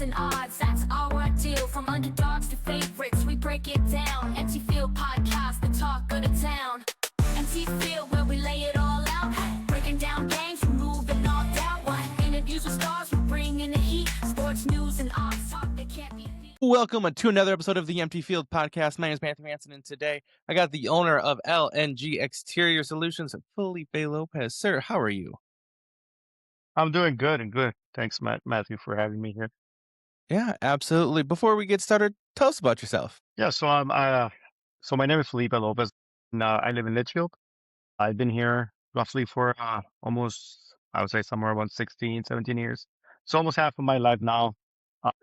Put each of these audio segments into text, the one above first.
and odds, that's our deal. From underdogs to favorites, we break it down. Empty Field Podcast, the talk of the town. Empty Field, where we lay it all out. Breaking down games, removing all doubt. Interviews with stars, we bring in the heat. Sports news and odds, talk that can't be beat. Welcome to another episode of the Empty Field Podcast. My name is Matthew Hansen, and today I got the owner of LNG Exterior Solutions, Felipe Lopez. Sir, how are you? I'm doing good and good. Thanks, Matthew, for having me here. Yeah, absolutely. Before we get started, tell us about yourself. Yeah, so my name is Felipe Lopez, and I live in Litchfield. I've been here roughly for almost, I would say, somewhere around 16, 17 years. So almost half of my life now.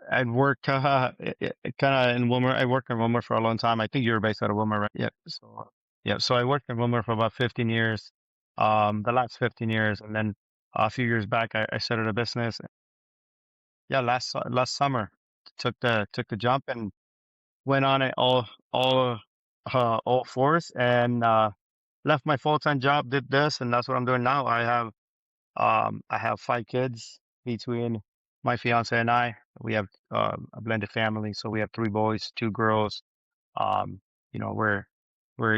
I've worked kind of in Willmar. I worked in Willmar for a long time. I think you're based out of Willmar, right? So I worked in Willmar for about 15 years. The last 15 years, and then a few years back, I started a business. Yeah, last summer took the jump and went on it all fours, and left my full-time job, did this, and that's what I'm doing now. I have 5 kids between my fiance and I. We have a blended family, so we have 3 boys, 2 girls. We're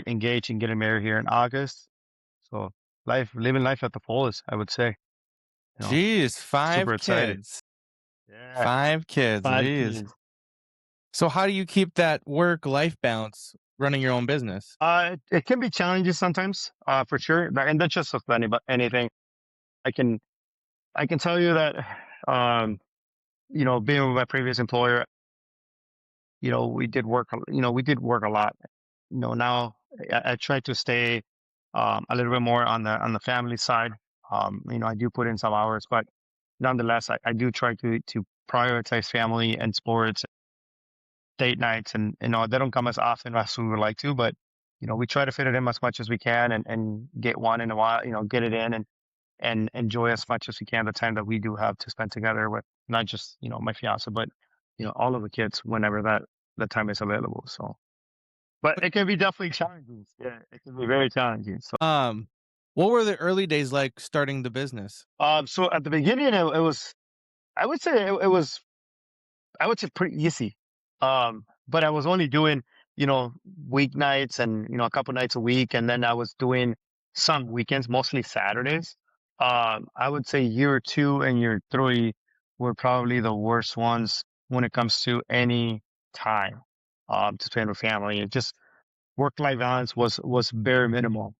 engaged and getting married here in August. So living life at the fullest, I would say. Jeez, 5 super excited. kids. Yeah, 5 kids. 5 Jeez. kids. So how do you keep that work-life balance running your own business? It can be challenging sometimes, for sure. And that's just with anything. I can tell you that, being with my previous employer, we did work a lot. Now I try to stay a little bit more on the family side. I do put in some hours, but nonetheless, I do try to prioritize family and sports, date nights, and they don't come as often as we would like to, but we try to fit it in as much as we can and get one in a while, get it in and enjoy as much as we can the time that we do have to spend together with not just my fiance, but all of the kids whenever that time is available. So, but it can be definitely challenging. Yeah, it can be very challenging. So, What were the early days like starting the business? so at the beginning, it was, I would say it was, pretty easy. But I was only doing, weeknights and, a couple nights a week. And then I was doing some weekends, mostly Saturdays. I would say year 2 and year 3 were probably the worst ones when it comes to any time, to spend with family. It just, work-life balance was very minimal.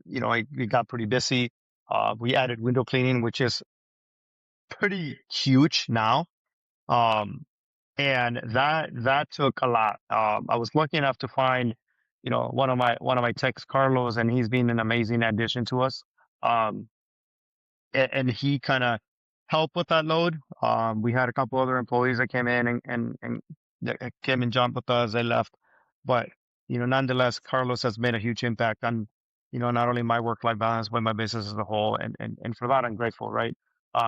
We got pretty busy. We added window cleaning, which is pretty huge now. And that took a lot. I was lucky enough to find, one of my techs, Carlos, and he's been an amazing addition to us. And he kind of helped with that load. We had a couple other employees that came in and that came and jumped with us. They left, but nonetheless, Carlos has made a huge impact on, not only my work-life balance, but my business as a whole. And for that, I'm grateful, right?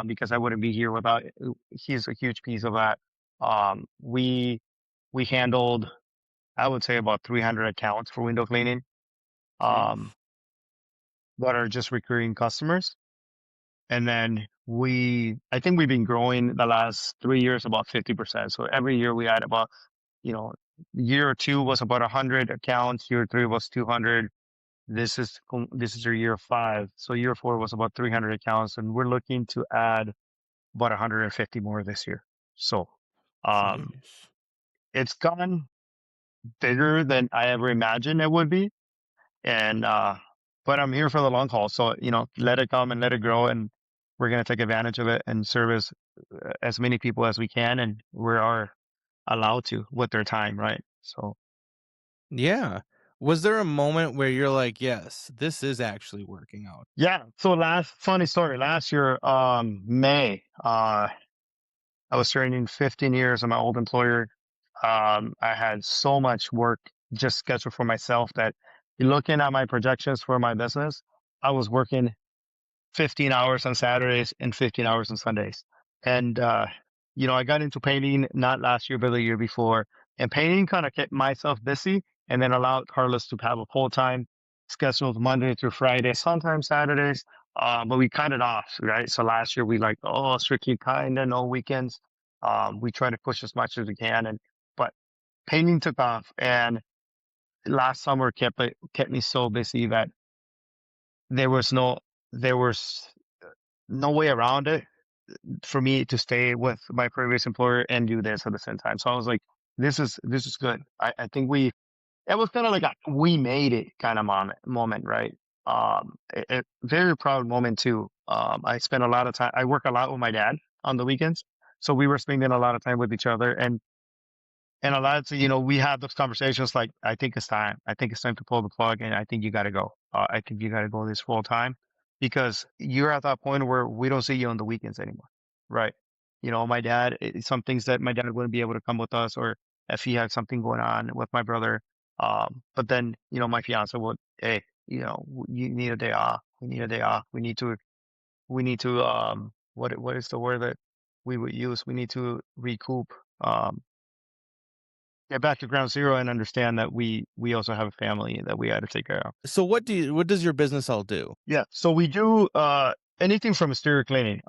Because I wouldn't be here without, he's a huge piece of that. We handled, I would say, about 300 accounts for window cleaning, that are just recurring customers. And then I think we've been growing the last 3 years about 50%. So every year we had about, year 2 was about 100 accounts. Year 3 was 200. This is your year 5. So year 4 was about 300 accounts, and we're looking to add about 150 more this year. So, Jeez. it's gone bigger than I ever imagined it would be. And, but I'm here for the long haul. So, let it come and let it grow. And we're going to take advantage of it and service as many people as we can. And we are allowed to with their time, right? So, Yeah. Was there a moment where you're like, yes, this is actually working out? yeah. So funny story, last year, May, I was turning 15 years of my old employer. I had so much work just scheduled for myself that looking at my projections for my business, I was working 15 hours on Saturdays and 15 hours on Sundays. And, I got into painting not last year, but the year before. And painting kind of kept myself busy and then allowed Carlos to have a full-time scheduled Monday through Friday, sometimes Saturdays. But we cut it off, right? So last year we strictly kind of no weekends. We try to push as much as we can, but painting took off, and last summer kept me so busy that there was no there was no way around it for me to stay with my previous employer and do this at the same time. So I was like, this is good. I think it was kind of like a we made it kind of moment, right? Very proud moment too. I spent a lot of time. I work a lot with my dad on the weekends, so we were spending a lot of time with each other, and a lot of, we have those conversations like, I think it's time. I think it's time to pull the plug, and I think you got to go. I think you got to go this full time, because you're at that point where we don't see you on the weekends anymore, right? My dad, some things that my dad wouldn't be able to come with us, or if he had something going on with my brother. But then, my fiance would, hey, you need a day off. We need a day off. We need to, what is the word that we would use? We need to recoup, get back to ground zero, and understand that we also have a family that we got to take care of. So what does your business all do? Yeah. So we do anything from exterior cleaning.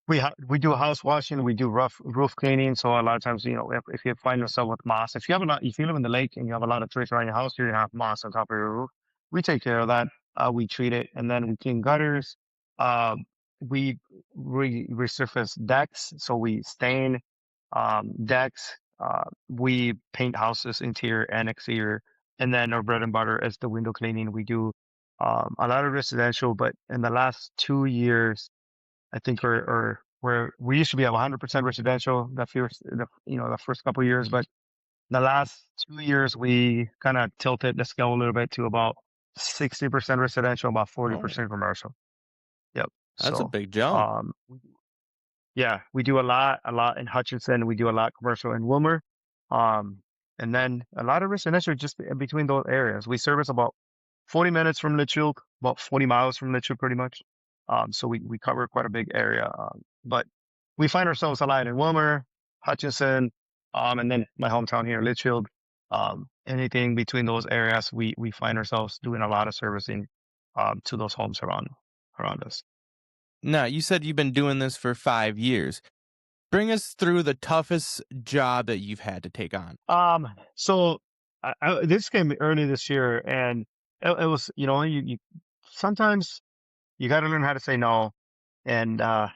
We do house washing, we do roof cleaning. So a lot of times, if you find yourself with moss, if you live in the lake and you have a lot of trees around your house, you're gonna have moss on top of your roof. We take care of that. We treat it, and then we clean gutters. Uh, we resurface decks, so we stain decks. We paint houses interior and exterior, and then our bread and butter is the window cleaning. We do a lot of residential, but in the last 2 years, I think we used to be at 100% residential the first couple of years, but the last 2 years we kind of tilted the scale a little bit to about 60% residential, about 40% commercial. Yep. That's a So, big jump. um, yeah, we do a lot in Hutchinson. We do a lot commercial in Willmar. And then a lot of residential just in between those areas. We service about 40 minutes from Litchfield, about 40 miles from Litchfield, pretty much. So we cover quite a big area. But we find ourselves a lot in Willmar, Hutchinson, and then my hometown here, Litchfield. Anything between those areas, we find ourselves doing a lot of servicing to those homes around us. Now, you said you've been doing this for 5 years. Bring us through the toughest job that you've had to take on. So this came early this year, and it was, you sometimes you got to learn how to say no. And, I'm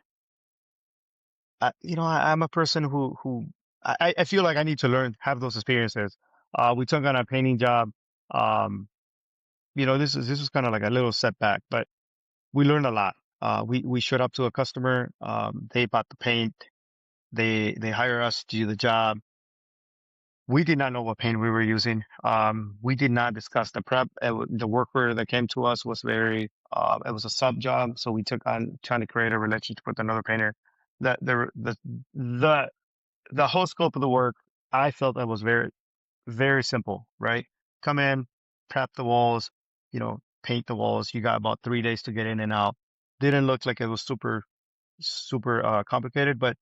a person who I feel like I need to have those experiences. We took on a painting job. This was kind of like a little setback, but we learned a lot. We showed up to a customer. They bought the paint. They hire us to do the job. We did not know what paint we were using. We did not discuss the prep. The worker that came to us was it was a sub job. So we took on trying to create a relationship with another painter. The whole scope of the work, I felt that was very, very simple, right? Come in, prep the walls, paint the walls. You got about 3 days to get in and out. Didn't look like it was super, super complicated, but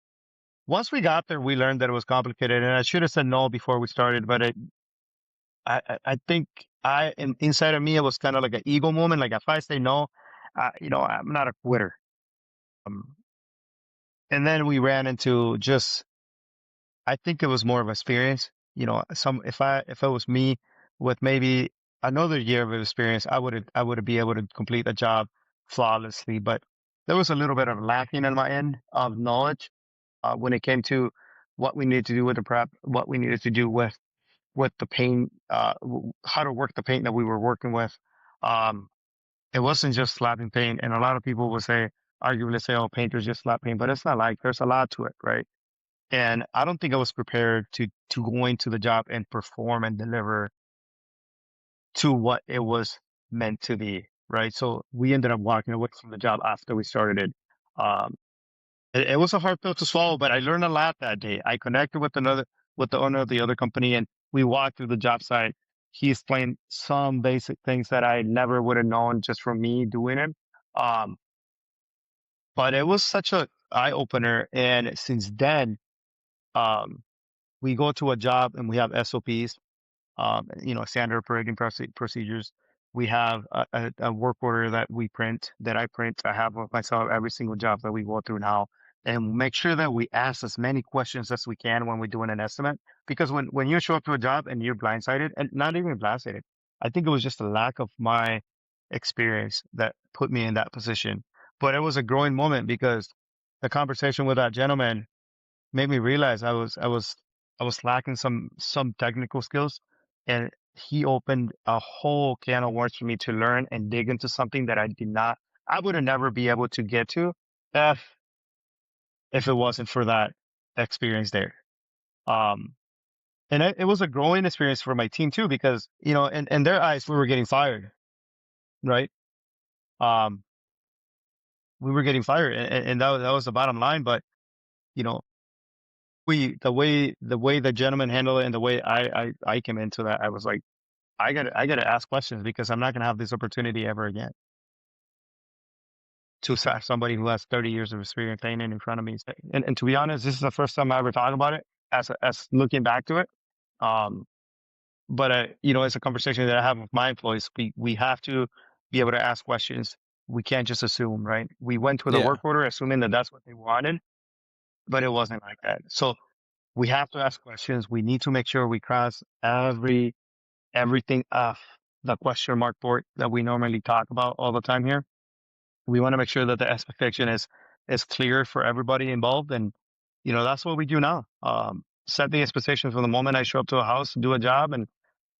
once we got there, we learned that it was complicated, and I should have said no before we started. But I think inside of me, it was kind of like an ego moment. Like if I say no, I'm not a quitter. And then we ran into I think it was more of experience. If it was me with maybe another year of experience, I would be able to complete a job flawlessly. But there was a little bit of lacking on my end of knowledge when it came to what we needed to do with the prep, what we needed to do with the paint, how to work the paint that we were working with. It wasn't just slapping paint, and a lot of people would arguably say, "Oh, painters just slap paint," but it's not like there's a lot to it, right? And I don't think I was prepared to go into the job and perform and deliver to what it was meant to be, right? So we ended up walking away from the job after we started it. Um, it was a hard pill to swallow, but I learned a lot that day. I connected with the owner of the other company, and we walked through the job site. He explained some basic things that I never would have known just from me doing it. Um, but it was such a eye opener. And since then, um, we go to a job and we have SOPs, standard operating procedures. We have a work order that I print. I have of myself every single job that we go through now. and make sure that we ask as many questions as we can when we're doing an estimate. Because when you show up to a job and you're blindsided, and not even blindsided, I think it was just a lack of my experience that put me in that position. But it was a growing moment because the conversation with that gentleman made me realize I was lacking some technical skills, and he opened a whole can of worms for me to learn and dig into something that I would have never be able to get to if if it wasn't for that experience there. Um, and it was a growing experience for my team too, because in their eyes we were getting fired, right? Um, we were getting fired, and that was the bottom line. But you know, the way the gentleman handled it and the way I came into that, I was like, I gotta ask questions because I'm not gonna have this opportunity ever again to have somebody who has 30 years of experience painting in front of me. And to be honest, this is the first time I ever talked about it as looking back to it. Um, but it's a conversation that I have with my employees. We have to be able to ask questions. We can't just assume, right? We went with a Yeah. work order assuming that that's what they wanted, but it wasn't like that. So we have to ask questions. We need to make sure we cross everything off the question mark board that we normally talk about all the time here. We want to make sure that the expectation is clear for everybody involved, and that's what we do now. Set the expectations from the moment I show up to a house, do a job, and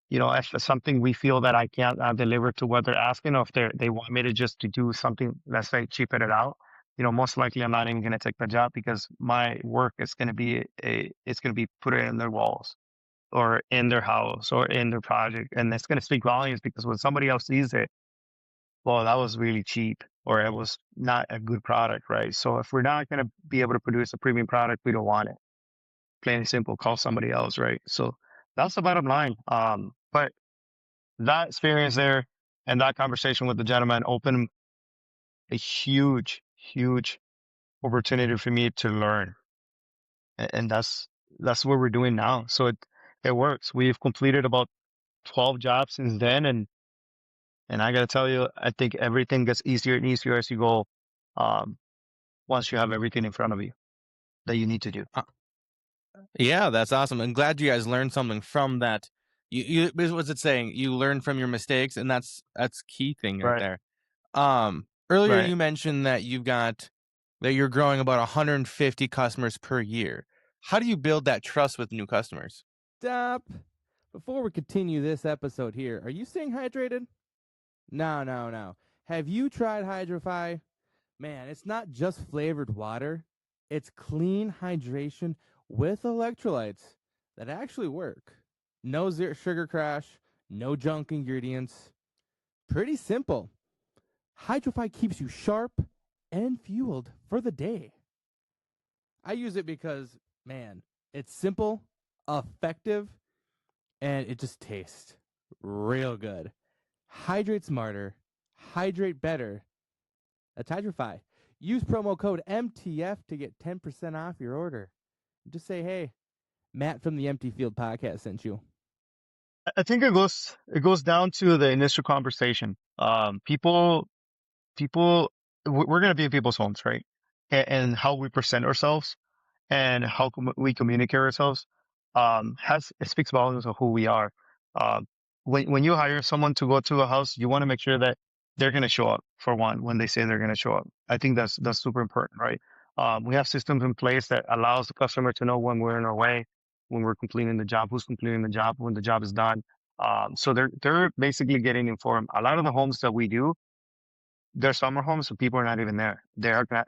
if it's something we feel that I can't deliver to what they're asking, or if they want me to just to do something, let's say cheapen it out, most likely I'm not even going to take the job because my work is going to be it's going to be put in their walls or in their house or in their project, and it's going to speak volumes because when somebody else sees it, well, that was really cheap or it was not a good product, right? So if we're not going to be able to produce a premium product, we don't want it. Plain and simple, call somebody else, right? So that's the bottom line. But that experience there and that conversation with the gentleman opened a huge, huge opportunity for me to learn. And that's what we're doing now. So it works. We've completed about 12 jobs since then, and I gotta tell you, I think everything gets easier and easier as you go, um, once you have everything in front of you that you need to do. Yeah, that's awesome. I'm glad you guys learned something from that. What's it saying? You learn from your mistakes, and that's key thing right Right, there. Earlier right. you mentioned that you're growing about 150 customers per year. How do you build that trust with new customers? Stop. Before we continue this episode here, are you staying hydrated? No, no, no. Have you tried Hydrofy? Man, it's not just flavored water. It's clean hydration with electrolytes that actually work. No sugar crash, no junk ingredients. Pretty simple. Hydrofy keeps you sharp and fueled for the day. I use it because, man, it's simple, effective, and it just tastes real good. Hydrate smarter, hydrate better. That's Hydrofy. Use promo code MTF to get 10% off your order. Just say, hey, Matt from the Empty Field podcast sent you. I think it goes down to the initial conversation. People, we're gonna be in people's homes, right? And how we present ourselves and how we communicate ourselves has it speaks volumes of who we are. Um, when you hire someone to go to a house, you want to make sure that they're going to show up for one when they say they're going to show up. I think that's super important, right? We have systems in place that allows the customer to know when we're in our way, when we're completing the job, who's completing the job, when the job is done. So they're basically getting informed. A lot of the homes that we do, they're summer homes, so people are not even there.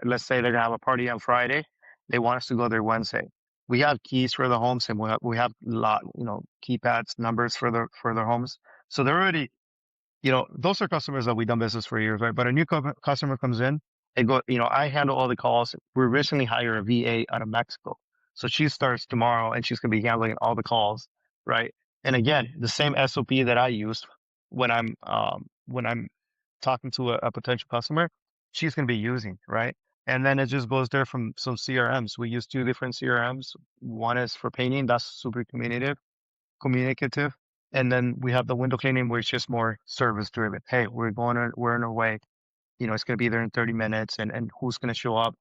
Let's say they're gonna have a party on Friday. They want us to go there Wednesday. We have keys for the homes, and we have keypads, numbers for their homes. So they're already, those are customers that we've done business for years, right? But a new customer comes in, I handle all the calls. We recently hired a VA out of Mexico, so she starts tomorrow, and she's gonna be handling all the calls, right? And again, the same SOP that I use when I'm talking to a potential customer, she's going to be using, right? And then it just goes there from some CRMs. We use two different CRMs. One is for painting, that's super communicative. And then we have the window cleaning, which is more service driven. Hey, we're on our way. It's going to be there in 30 minutes, and who's going to show up?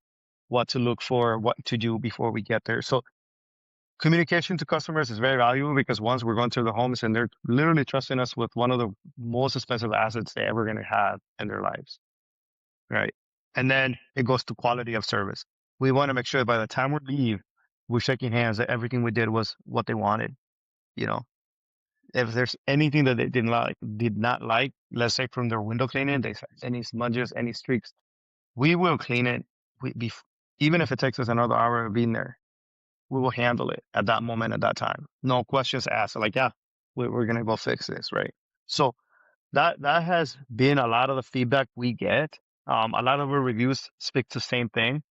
what to look for, what to do before we get there. So communication to customers is very valuable because once we're going to the homes and they're literally trusting us with one of the most expensive assets they ever going to have in their lives. Right. And then it goes to quality of service. We want to make sure by the time we leave, we're shaking hands that everything we did was what they wanted. You know, if there's anything that they did not like, let's say from their window cleaning, they said any smudges, any streaks, we will clean it. Even if it takes us another hour of being there, we will handle it at that moment, at that time. No questions asked. Like, yeah, we're going to go fix this. Right. So that has been a lot of the feedback we get. A lot of our reviews speak the same thing,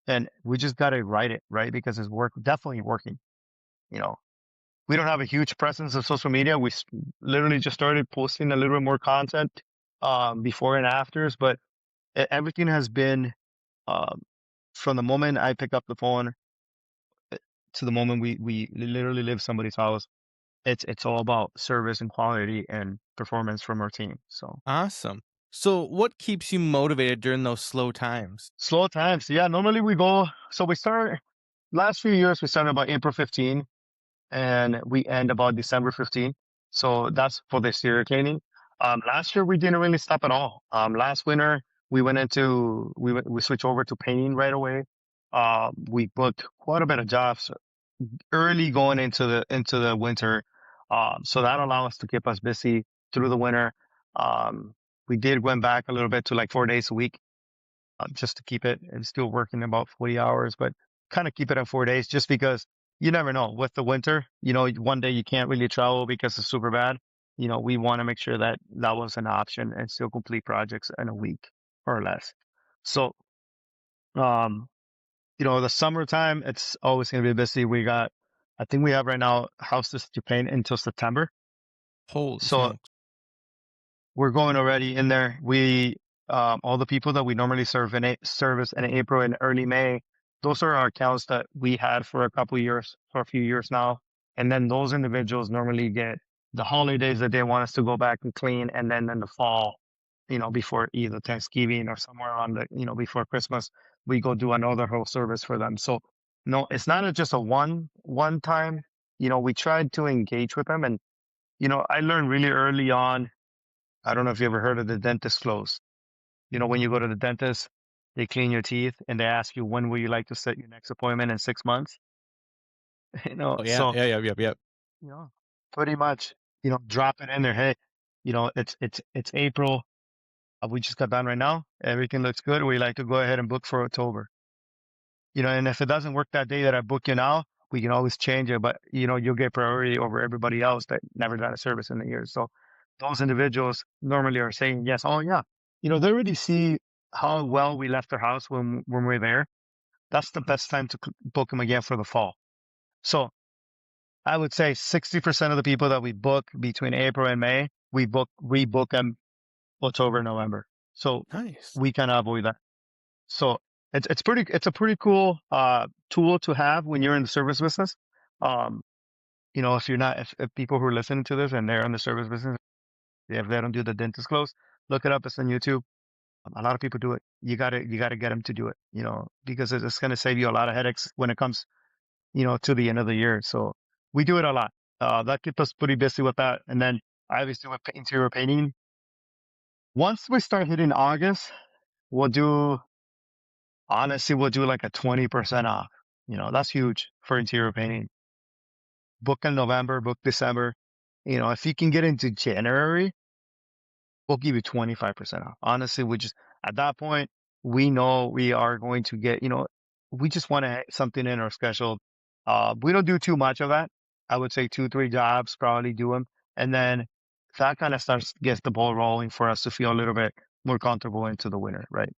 and we just got to write it right because it's definitely working. You know, we don't have a huge presence of social media. We literally just started posting a little bit more content before and afters, but everything has been from the moment I pick up the phone to the moment we literally leave somebody's house. It's all about service and quality and performance from our team. So Awesome. So what keeps you motivated during those slow times? slow times, yeah. Normally we go. So we start last few years. We started about April 15, and we end about December 15. So that's for the exterior cleaning. Last year we didn't really stop at all. Last winter we we switched over to painting right away. We booked quite a bit of jobs early going into the winter. So that allowed us to keep us busy through the winter. We went back a little bit to like 4 days a week, just to keep it and still working about 40 hours, but kind of keep it at 4 days just because you never know with the winter, one day you can't really travel because it's super bad. We want to make sure that that was an option and still complete projects in a week or less. So, the summertime, it's always going to be busy. I think we have right now houses to paint until September. Holy So smokes. we're going already in there. All the people that we normally service in April and early May, those are our accounts that we had for a few years now. And then those individuals normally get the holidays that they want us to go back and clean. And then in the fall, before either Thanksgiving or somewhere around before Christmas, we go do another whole service for them. So no, it's not just a one time. We tried to engage with them, and I learned really early on. I don't know if you ever heard of the dentist close. When you go to the dentist, they clean your teeth and they ask you, when would you like to set your next appointment in 6 months? Oh yeah, So, yep. pretty much, drop it in there. Hey, it's April. We just got done right now. Everything looks good. We like to go ahead and book for October. And if it doesn't work that day that I book you now, we can always change it, but you'll get priority over everybody else that never done a service in a year. So those individuals normally are saying yes. Oh yeah. They already see how well we left their house when we're there. That's the best time to book them again for the fall. So I would say 60% of the people that we book between April and May, we rebook them October, November. So Nice. we kind of avoid that. So it's a pretty cool tool to have when you're in the service business. If people who are listening to this and they're in the service business, if they don't do the dentist close, look it up. It's on YouTube. A lot of people do it. You gotta get them to do it, because it's going to save you a lot of headaches when it comes, to the end of the year. So we do it a lot. That keeps us pretty busy with that. And then obviously with interior painting, once we start hitting August, we'll do like a 20% off. That's huge for interior painting. Book in November, book December. If you can get into January, we'll give you 25% off. Honestly, at that point, we know we are going to get, we just want to have something in our schedule. We don't do too much of that. I would say 2-3 jobs, probably do them. And then that kind of gets the ball rolling for us to feel a little bit more comfortable into the winter, right?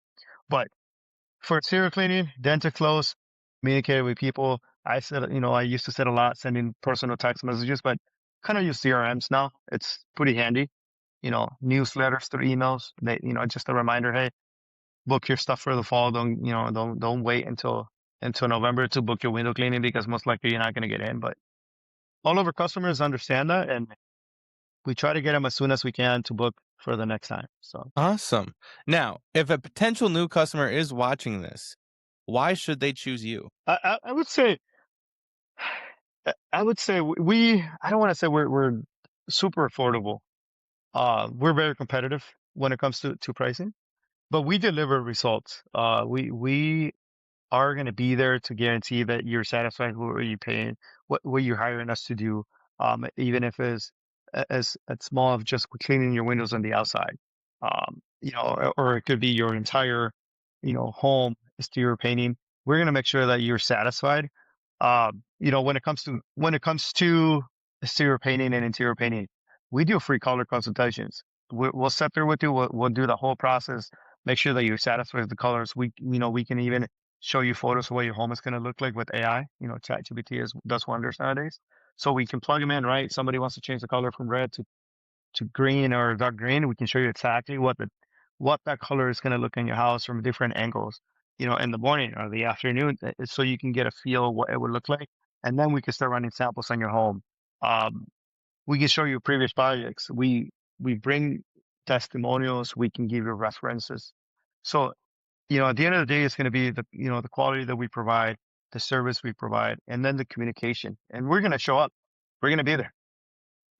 But for exterior cleaning, dental close, communicate with people. I used to sit a lot sending personal text messages, but kind of use CRMs now. It's pretty handy. Newsletters through emails. Just a reminder, hey, book your stuff for the fall. Don't wait until November to book your window cleaning because most likely you're not going to get in. But all of our customers understand that, and we try to get them as soon as we can to book for the next time. So Awesome. Now, if a potential new customer is watching this Why should they choose you? I would say, I don't want to say we're super affordable. We're very competitive when it comes to pricing, but we deliver results. We are going to be there to guarantee that you're satisfied with what you're paying, what you're hiring us to do. Even if it's as small of just cleaning your windows on the outside, or it could be your entire, home exterior painting. We're going to make sure that you're satisfied. When it comes to exterior painting and interior painting, we do free color consultations. We'll sit there with you. We'll do the whole process. Make sure that you're satisfied with the colors. We can even show you photos of what your home is going to look like with AI. ChatGPT does wonders nowadays. So we can plug them in, right? Somebody wants to change the color from red to green or dark green. We can show you exactly what that color is going to look in your house from different angles, in the morning or the afternoon, so you can get a feel of what it would look like. And then we can start running samples on your home. We can show you previous projects. We bring testimonials. We can give you references. So, at the end of the day, it's going to be the quality that we provide, the service we provide, and then the communication. And we're going to show up. We're going to be there.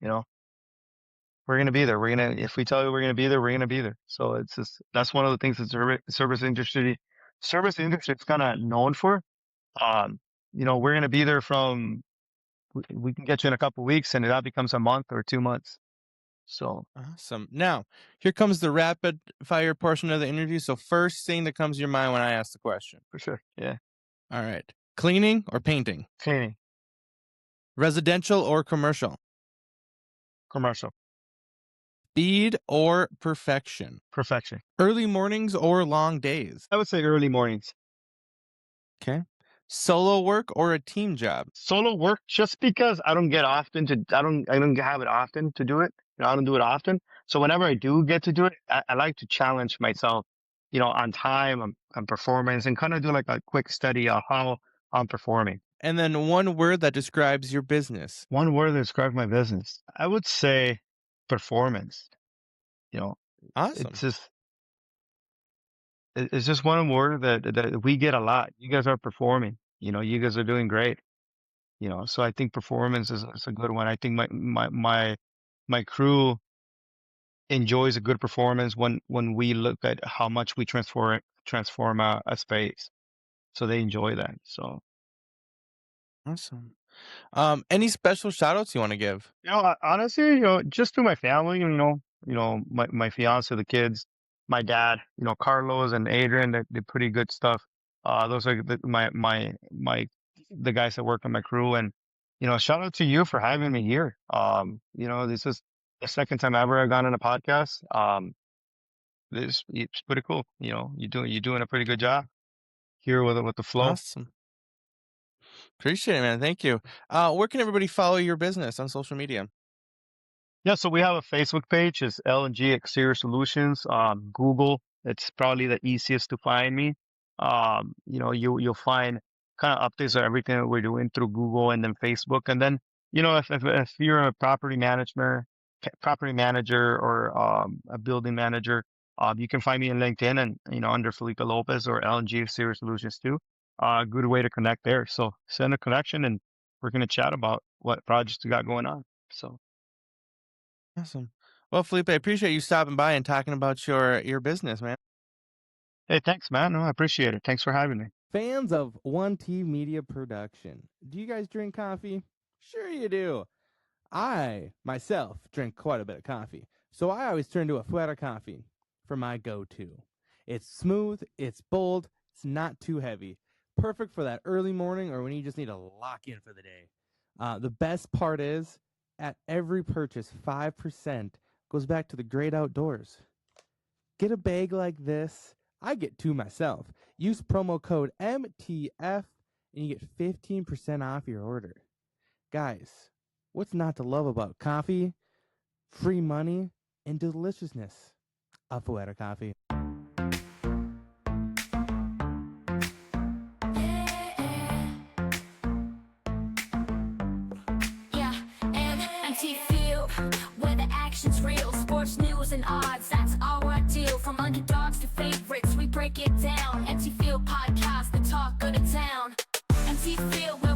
We're going to be there. If we tell you we're going to be there, we're going to be there. So it's just, that's one of the things that service industry is kind of known for. We're going to be there we can get you in a couple of weeks, and that becomes a month or 2 months. So awesome. Now, here comes the rapid fire portion of the interview. So first thing that comes to your mind when I ask the question. for sure. Yeah. All right. Cleaning or painting? Cleaning, Residential or commercial? commercial, Speed or perfection? perfection. Early mornings or long days? I would say early mornings. Okay. Solo work or a team job? Solo work, just because I don't have it often to do it. I don't do it often. So whenever I do get to do it, I like to challenge myself, on time, on performance, and kind of do like a quick study of how I'm performing. And then one word that describes your business. One word that describes my business, I would say performance. Awesome. It's just one word that we get a lot. You guys are performing. You guys are doing great. So I think performance is a good one. I think my crew enjoys a good performance when we look at how much we transform a space. So they enjoy that. So Awesome. Any special shout outs you want to give? honestly, just to my family, my fiance, the kids, my dad, Carlos and Adrian, they're pretty good stuff. Those are the guys that work on my crew, and shout out to you for having me here. This is the second time ever I've gone on a podcast. It's pretty cool. You're doing a pretty good job here with the flow. Awesome. Appreciate it, man. Thank you. Where can everybody follow your business on social media? Yeah, so we have a Facebook page. It's LNG Exterior Solutions. Google, it's probably the easiest to find me. You'll find kind of updates on everything that we're doing through Google and then Facebook. And then, if you're a property manager or a building manager, you can find me on LinkedIn and, under Felipe Lopez or LNG Exterior Solutions too. Good way to connect there. So send a connection and we're going to chat about what projects you got going on. So. Awesome. Well, Felipe, I appreciate you stopping by and talking about your business, man. Hey, thanks, man. No, I appreciate it. Thanks for having me. Fans of One T Media Production, do you guys drink coffee? Sure you do. I, myself, drink quite a bit of coffee, so I always turn to Afuera Coffee for my go-to. It's smooth, it's bold, it's not too heavy. Perfect for that early morning or when you just need to lock in for the day. The best part is, at every purchase, 5% goes back to the great outdoors. Get a bag like this. I get two myself. Use promo code MTF and you get 15% off your order. Guys, what's not to love about coffee, free money, and deliciousness? Afuera Coffee. Action's real, sports news and odds, that's our deal. From underdogs to favorites, we break it down. Empty Field Podcast, the talk empty field